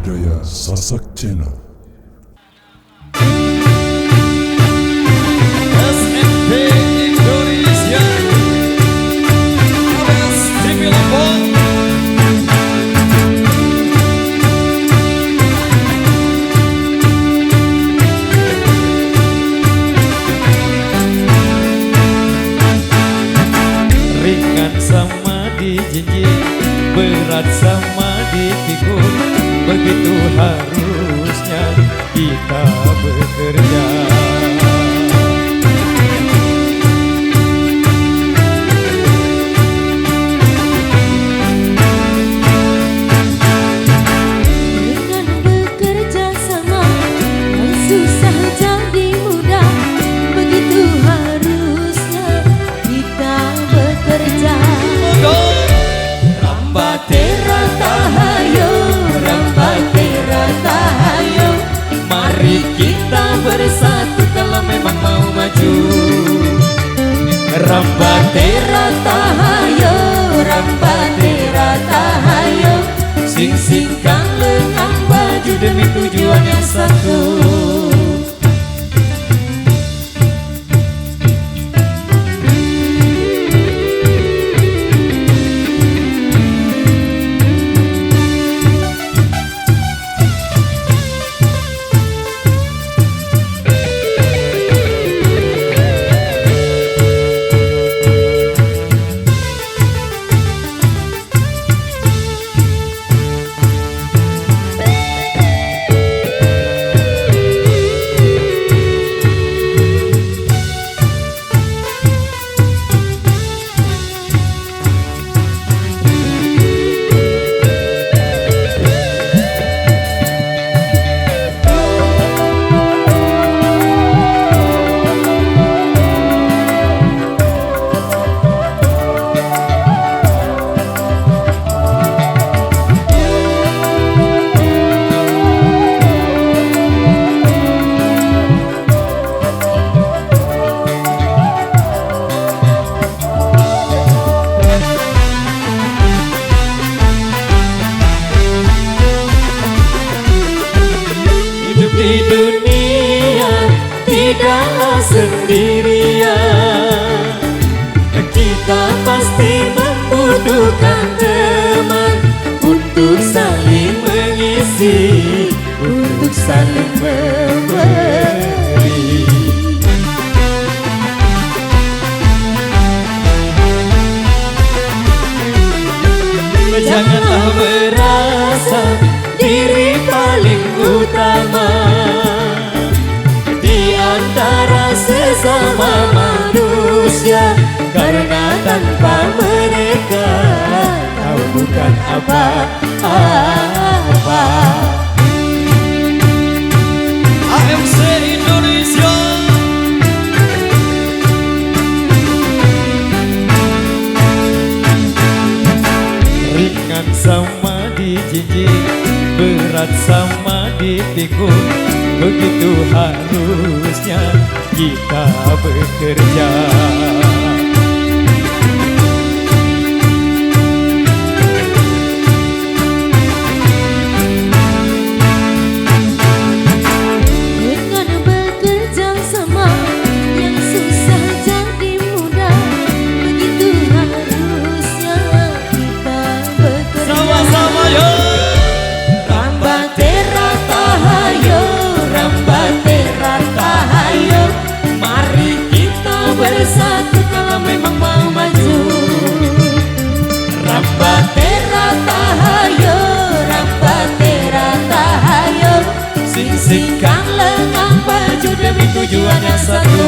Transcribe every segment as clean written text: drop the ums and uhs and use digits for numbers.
budaya Sasak Channel. SMP Indonesia Abas TV Lampung. Ringan sama dijinjing, berat sama dipikul, begitu harusnya kita bekerja. Dengan bekerja sama, yang susah jadi mudah, begitu harusnya kita bekerja. Rambatera tahayo, rambatera tahayo, mari kita bersatu kalau memang mau maju. Rambatera tahayo, rambatera tahayo, sing-singkan lengan baju demi tujuan yang satu. Di dunia tidaklah sendirian, kita pasti membutuhkan teman untuk saling mengisi, untuk saling memberi. Janganlah merasa diri paling utama di antara sesama manusia, karena tanpa mereka kau bukan apa-apa. AMC Indonesia. Ringan sama dijinjing, berat sama dipikul, begitu harusnya kita bekerja. Dengan bekerja sama, yang susah jadi mudah, begitu harusnya kita bekerja. Sama-sama yo. Rambatera tahayo, rambatera tahayo, mari kita bersatu kalau memang mau maju. Rambatera tahayo, rambatera tahayo, sing-singkan lengan baju demi tujuan yang satu.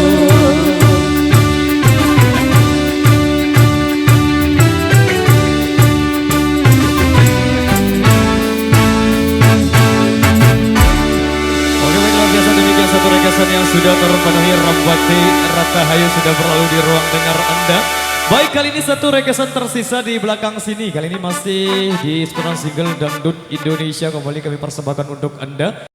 Yang sudah terpenuhi, Rambatera tahayo sudah berlalu di ruang dengar Anda. Baik, kali ini satu rekesan tersisa di belakang sini. Kali ini masih di seputar single Dangdut Indonesia kembali kami persembahkan untuk Anda.